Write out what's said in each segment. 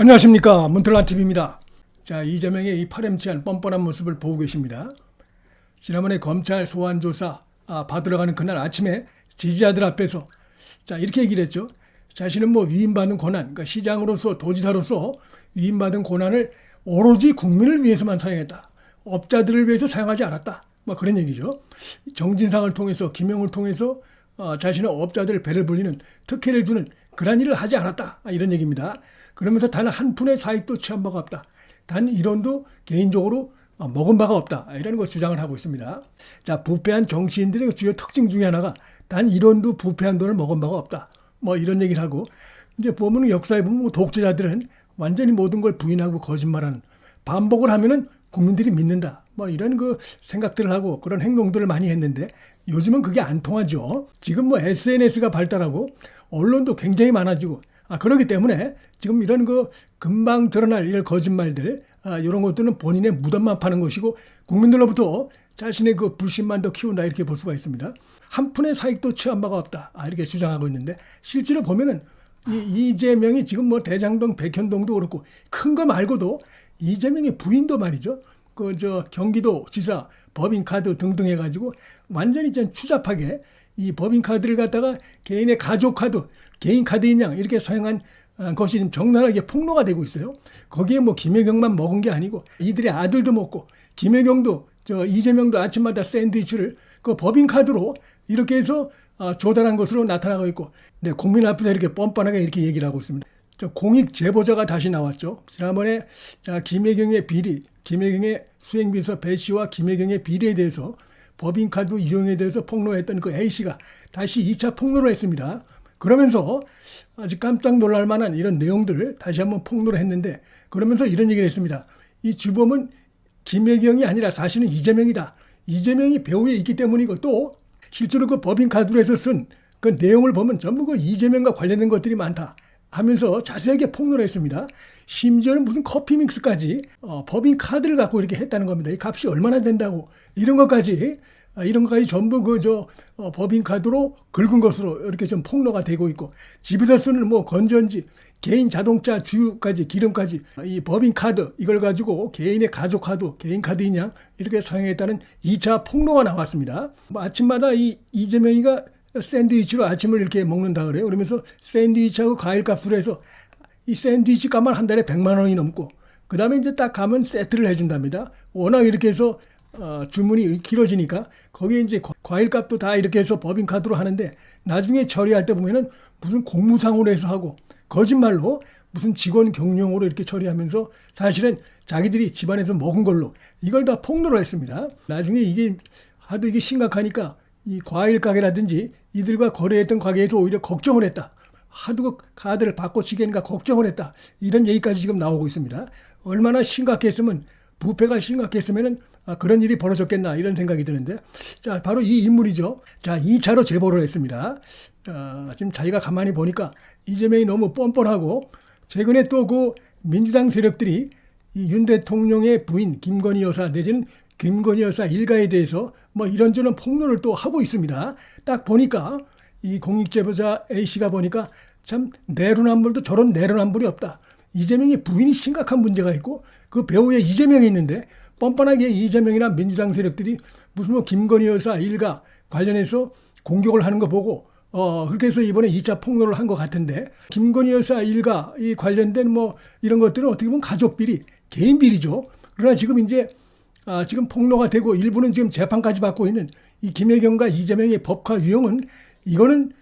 안녕하십니까, 문틀란TV입니다. 자, 이재명의 이 파렴치한 뻔뻔한 모습을 보고 계십니다. 지난번에 검찰 소환조사 받으러 가는 그날 아침에 지지자들 앞에서 이렇게 얘기를 했죠. 자신은 위임받은 권한, 그러니까 시장으로서 도지사로서 위임받은 권한을 오로지 국민을 위해서만 사용했다. 업자들을 위해서 사용하지 않았다. 그런 얘기죠. 정진상을 통해서, 김영을 통해서 자신의 업자들 배를 불리는 특혜를 주는 그런 일을 하지 않았다. 이런 얘기입니다. 그러면서 단 한 푼의 사익도 취한 바가 없다. 단 1원도 개인적으로 먹은 바가 없다. 이런 거 주장을 하고 있습니다. 자, 부패한 정치인들의 주요 특징 중에 하나가 단 1원도 부패한 돈을 먹은 바가 없다. 이런 얘기를 하고, 이제 보면 역사에 보면 독재자들은 완전히 모든 걸 부인하고 거짓말하는, 반복을 하면은 국민들이 믿는다. 이런 그 생각들을 하고 그런 행동들을 많이 했는데 요즘은 그게 안 통하죠. 지금 SNS가 발달하고 언론도 굉장히 많아지고 그렇기 때문에 지금 이런 거 금방 드러날 이런 거짓말들, 이런 것들은 본인의 무덤만 파는 것이고 국민들로부터 자신의 그 불신만 더 키운다, 이렇게 볼 수가 있습니다. 한 푼의 사익도 취한 바가 없다, 이렇게 주장하고 있는데 실제로 보면은 이재명이 지금 대장동, 백현동도 그렇고 큰 거 말고도 이재명의 부인도 말이죠. 경기도 지사, 법인카드 등등 해가지고 완전히 추잡하게 이 법인카드를 갖다가 개인의 가족카드, 개인 카드인 양 이렇게 사용한 것이 지금 적나라하게 폭로가 되고 있어요. 거기에 김혜경만 먹은 게 아니고 이들의 아들도 먹고, 김혜경도 이재명도 아침마다 샌드위치를 그 법인카드로 이렇게 해서 조달한 것으로 나타나고 있고, 네, 국민 앞에서 이렇게 뻔뻔하게 이렇게 얘기를 하고 있습니다. 공익 제보자가 다시 나왔죠. 지난번에 김혜경의 비리, 김혜경의 수행비서 배 씨와 김혜경의 비리에 대해서 법인카드 이용에 대해서 폭로했던 그 A씨가 다시 2차 폭로를 했습니다. 그러면서 아주 깜짝 놀랄 만한 이런 내용들을 다시 한번 폭로를 했는데, 그러면서 이런 얘기를 했습니다. 이 주범은 김혜경이 아니라 사실은 이재명이다. 이재명이 배후에 있기 때문이고, 또 실제로 그 법인카드로 해서 쓴 그 내용을 보면 전부 그 이재명과 관련된 것들이 많다 하면서 자세하게 폭로를 했습니다. 심지어는 무슨 커피 믹스까지 법인카드를 갖고 이렇게 했다는 겁니다. 이 값이 얼마나 된다고, 이런 것까지 전부 법인카드로 긁은 것으로 이렇게 좀 폭로가 되고 있고, 집에서 쓰는 건전지, 개인 자동차 주유까지, 기름까지 이 법인카드 이걸 가지고 개인의 가족카드, 개인 카드인 양 이렇게 사용했다는 2차 폭로가 나왔습니다. 아침마다 이재명이가 샌드위치로 아침을 이렇게 먹는다 그래요. 그러면서 샌드위치하고 과일 값으로 해서 이 샌드위치 값만 한 달에 100만 원이 넘고, 그 다음에 이제 딱 가면 세트를 해준답니다. 워낙 이렇게 해서 주문이 길어지니까 거기에 이제 과일 값도 다 이렇게 해서 법인카드로 하는데, 나중에 처리할 때 보면은 무슨 공무상으로 해서 하고 거짓말로 무슨 직원 경영으로 이렇게 처리하면서 사실은 자기들이 집안에서 먹은 걸로 이걸 다 폭로를 했습니다. 나중에 이게 심각하니까 이 과일 가게라든지 이들과 거래했던 가게에서 오히려 걱정을 했다. 하도 카드를 바꿔치기니까 걱정을 했다. 이런 얘기까지 지금 나오고 있습니다. 얼마나 심각했으면, 부패가 심각했으면은 그런 일이 벌어졌겠나, 이런 생각이 드는데, 자, 바로 이 인물이죠. 자, 2차로 제보를 했습니다. 지금 자기가 가만히 보니까 이재명이 너무 뻔뻔하고, 최근에 또 그 민주당 세력들이 이 윤 대통령의 부인 김건희 여사 내지는 김건희 여사 일가에 대해서 이런저런 폭로를 또 하고 있습니다. 딱 보니까 이 공익제보자 A씨가 보니까 참 내로남불도 저런 내로남불이 없다. 이재명의 부인이 심각한 문제가 있고 그 배후에 이재명이 있는데, 뻔뻔하게 이재명이나 민주당 세력들이 무슨 김건희 여사 일가 관련해서 공격을 하는 거 보고 그렇게 해서 이번에 2차 폭로를 한 것 같은데, 김건희 여사 일가 이 관련된 이런 것들은 어떻게 보면 가족 비리, 개인 비리죠. 그러나 지금 이제 지금 폭로가 되고 일부는 지금 재판까지 받고 있는 이 김혜경과 이재명의 법화 유형은, 이거는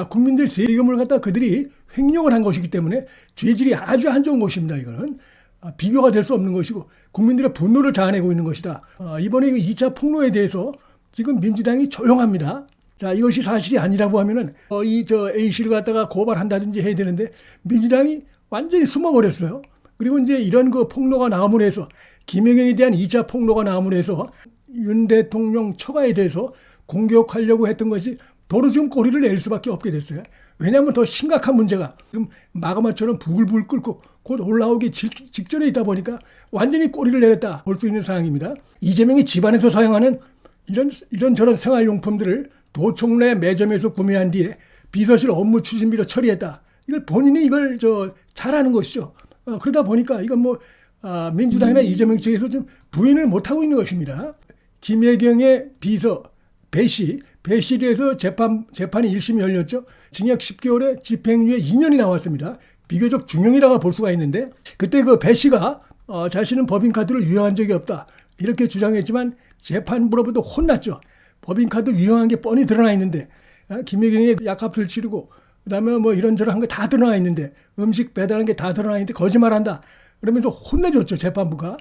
국민들 세금을 갖다 그들이 횡령을 한 것이기 때문에 죄질이 아주 안 좋은 것입니다. 이거는 비교가 될 수 없는 것이고 국민들의 분노를 자아내고 있는 것이다. 이번에 2차 폭로에 대해서 지금 민주당이 조용합니다. 자, 이것이 사실이 아니라고 하면은 A씨를 갖다가 고발한다든지 해야 되는데 민주당이 완전히 숨어버렸어요. 그리고 이제 이런 그 폭로가 나옴으로 해서, 김혜경에 대한 2차 폭로가 나옴으로 해서 윤 대통령 처가에 대해서 공격하려고 했던 것이 도로 지금 꼬리를 낼 수밖에 없게 됐어요. 왜냐하면 더 심각한 문제가 지금 마그마처럼 부글부글 끓고 곧 올라오기 직전에 있다 보니까 완전히 꼬리를 내렸다 볼 수 있는 상황입니다. 이재명이 집안에서 사용하는 이런저런 생활용품들을 도청 내 매점에서 구매한 뒤에 비서실 업무 추진비로 처리했다. 이걸 본인이 잘하는 것이죠. 그러다 보니까 이건 뭐 민주당이나 이재명 측에서 좀 부인을 못하고 있는 것입니다. 김혜경의 비서 배 씨에 대해서 재판이 1심이 열렸죠. 징역 10개월에 집행유예 2년이 나왔습니다. 비교적 중형이라고 볼 수가 있는데 그때 그 배 씨가 자신은 법인카드를 유용한 적이 없다 이렇게 주장했지만 재판부로부터 혼났죠. 법인카드 유용한 게 뻔히 드러나 있는데 김혜경의 약값을 치르고 그다음에 뭐 이런저런 한 거 다 드러나 있는데 음식 배달한 게 다 드러나 있는데 거짓말한다 그러면서 혼내줬죠 재판부가.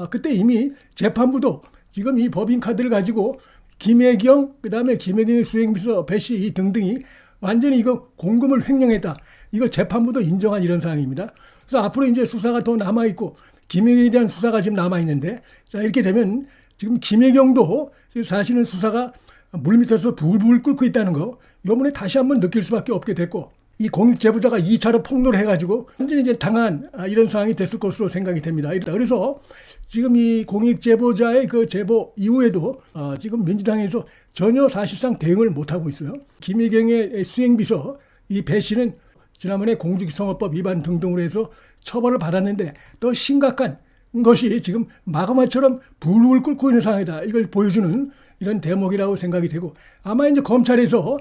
그때 이미 재판부도 지금 이 법인카드를 가지고 김혜경 그다음에 김혜경의 수행비서 배 씨 이 등등이 완전히 이거 공금을 횡령했다. 이걸 재판부도 인정한 이런 상황입니다. 그래서 앞으로 이제 수사가 더 남아 있고 김혜경에 대한 수사가 지금 남아 있는데 자 이렇게 되면 지금 김혜경도 사실은 수사가 물밑에서 불불 끓고 있다는 거 이번에 다시 한번 느낄 수밖에 없게 됐고 이 공익제보자가 2차로 폭로를 해가지고 완전히 이제 당한 이런 상황이 됐을 것으로 생각이 됩니다. 그래서 지금 이 공익제보자의 그 제보 이후에도 지금 민주당에서 전혀 사실상 대응을 못하고 있어요. 김혜경의 수행비서 이 배 씨는 지난번에 공직선거법 위반 등등으로 해서 처벌을 받았는데 더 심각한 것이 지금 마그마처럼 불을 끓고 있는 상황이다. 이걸 보여주는 이런 대목이라고 생각이 되고 아마 이제 검찰에서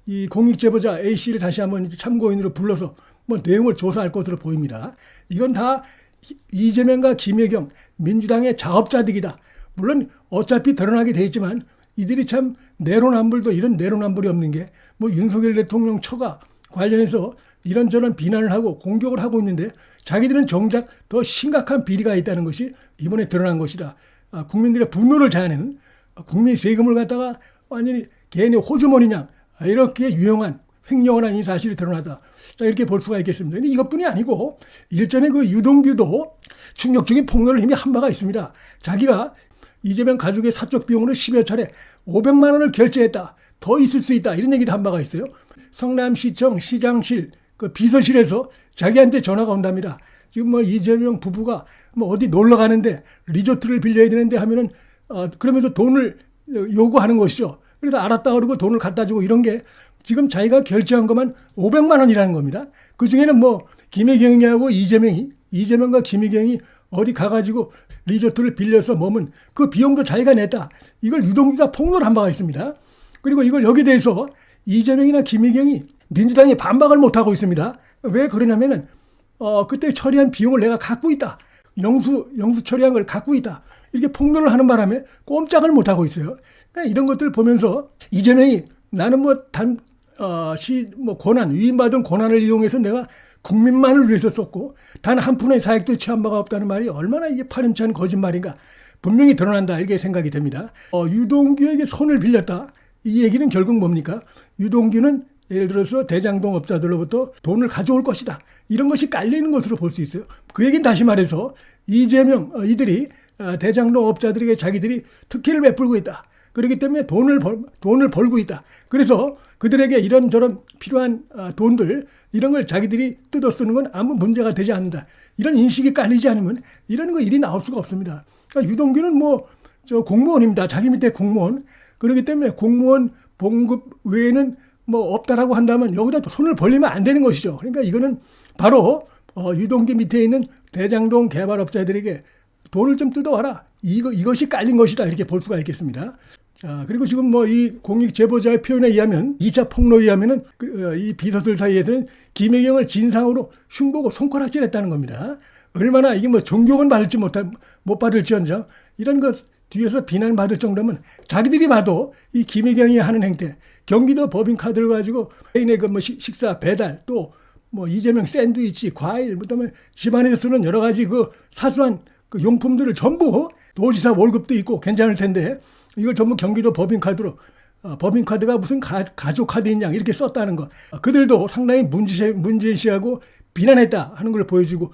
이 공익제보자 A씨를 다시 한번 참고인으로 불러서 뭐 내용을 조사할 것으로 보입니다. 이건 다 이재명과 김혜경 민주당의 자업자득이다. 물론 어차피 드러나게 돼 있지만 이들이 참 내로남불도 이런 내로남불이 없는 게 뭐 윤석열 대통령 처가 관련해서 이런저런 비난을 하고 공격을 하고 있는데 자기들은 정작 더 심각한 비리가 있다는 것이 이번에 드러난 것이다. 국민들의 분노를 자아내는 국민 세금을 갖다가 완전히 개인의 호주머니냐 이렇게 유용한 횡령을 한 이 사실이 드러나다. 자 이렇게 볼 수가 있겠습니다. 근데 이것뿐이 아니고 일전에 그 유동규도 충격적인 폭로를 이미 한 바가 있습니다. 자기가 이재명 가족의 사적 비용으로 10여 차례 500만 원을 결제했다. 더 있을 수 있다. 이런 얘기도 한 바가 있어요. 성남시청 시장실 그 비서실에서 자기한테 전화가 온답니다. 지금 뭐 이재명 부부가 뭐 어디 놀러 가는데 리조트를 빌려야 되는데 하면은 그러면서 돈을 요구하는 것이죠. 그래서 알았다 그러고 돈을 갖다 주고 이런 게 지금 자기가 결제한 것만 500만 원이라는 겁니다. 그 중에는 뭐 김혜경이하고 이재명과 김혜경이 어디 가가지고 리조트를 빌려서 머문 그 비용도 자기가 냈다. 이걸 유동규가 폭로를 한 바가 있습니다. 그리고 이걸 여기에 대해서 이재명이나 김혜경이 민주당이 반박을 못하고 있습니다. 왜 그러냐면은 그때 처리한 비용을 내가 갖고 있다. 영수 처리한 걸 갖고 있다. 이렇게 폭로를 하는 바람에 꼼짝을 못하고 있어요. 그러니까 이런 것들을 보면서 이재명이 나는 위임받은 권한을 이용해서 내가 국민만을 위해서 썼고 단 한 푼의 사익도 취한 바가 없다는 말이 얼마나 이게 파렴치한 거짓말인가 분명히 드러난다 이렇게 생각이 됩니다. 유동규에게 손을 빌렸다. 이 얘기는 결국 뭡니까? 유동규는 예를 들어서 대장동 업자들로부터 돈을 가져올 것이다. 이런 것이 깔리는 것으로 볼 수 있어요. 그 얘기는 다시 말해서 이재명 이들이 대장동 업자들에게 자기들이 특혜를 베풀고 있다. 그렇기 때문에 돈을 벌고 있다. 그래서 그들에게 이런저런 필요한 돈들 이런 걸 자기들이 뜯어 쓰는 건 아무 문제가 되지 않는다. 이런 인식이 깔리지 않으면 이런 거 일이 나올 수가 없습니다. 그러니까 유동규는 공무원입니다. 자기 밑에 공무원. 그렇기 때문에 공무원 봉급 외에는 없다라고 한다면 여기다 손을 벌리면 안 되는 것이죠. 그러니까 이거는 바로 유동규 밑에 있는 대장동 개발업자들에게 돈을 좀 뜯어와라. 이것이 깔린 것이다. 이렇게 볼 수가 있겠습니다. 자, 그리고 지금 이 공익제보자의 표현에 의하면 2차 폭로에 의하면은 이 비서들 사이에서는 김혜경을 진상으로 흉보고 손가락질했다는 겁니다. 얼마나 이게 존경은 받을지 못 받을지언정 이런 것 뒤에서 비난받을 정도면 자기들이 봐도 이 김혜경이 하는 행태 경기도 법인카드를 가지고 개인의 식사 배달 또 이재명 샌드위치 과일 그다음에 집안에서 쓰는 여러 가지 사소한 용품들을 전부 도지사 월급도 있고 괜찮을 텐데 이걸 전부 경기도 법인카드로 법인카드가 무슨 가족카드인 양 이렇게 썼다는 거. 그들도 상당히 문제시하고 비난했다 하는 걸 보여주고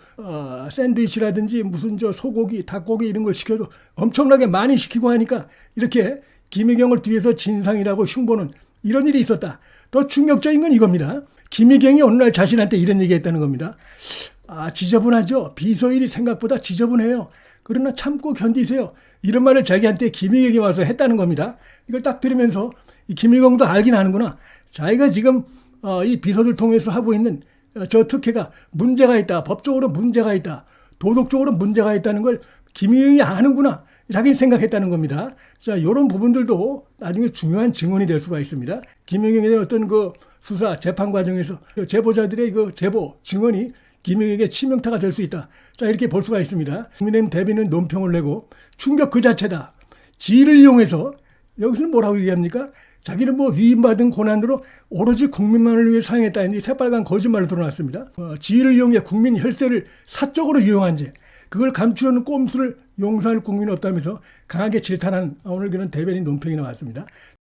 샌드위치라든지 무슨 소고기, 닭고기 이런 걸 시켜도 엄청나게 많이 시키고 하니까 이렇게 김혜경을 뒤에서 진상이라고 흉보는 이런 일이 있었다. 더 충격적인 건 이겁니다. 김혜경이 어느 날 자신한테 이런 얘기했다는 겁니다. 지저분하죠. 비서일이 생각보다 지저분해요. 그러나 참고 견디세요. 이런 말을 자기한테 김혜경이 와서 했다는 겁니다. 이걸 딱 들으면서 이 김혜경도 알긴 아는구나. 자기가 지금 이 비서를 통해서 하고 있는 저 특혜가 문제가 있다. 법적으로 문제가 있다. 도덕적으로 문제가 있다는 걸 김유경이 아는구나. 자기는 생각했다는 겁니다. 자, 이런 부분들도 나중에 중요한 증언이 될 수가 있습니다. 김유경에 대한 어떤 그 수사, 재판 과정에서 제보자들의 그 제보, 증언이 김유경에게 치명타가 될 수 있다. 자, 이렇게 볼 수가 있습니다. 국민의힘 대변인 논평을 내고 충격 그 자체다. 지위를 이용해서 여기서는 뭐라고 얘기합니까? 자기는 뭐 위임받은 권한으로 오로지 국민만을 위해 사용했다. 이 새빨간 거짓말로 드러났습니다. 지위를 이용해 국민 혈세를 사적으로 이용한 죄. 그걸 감추려는 꼼수를 용서할 국민은 없다면서 강하게 질타한 오늘 그런 대변인 논평이 나왔습니다.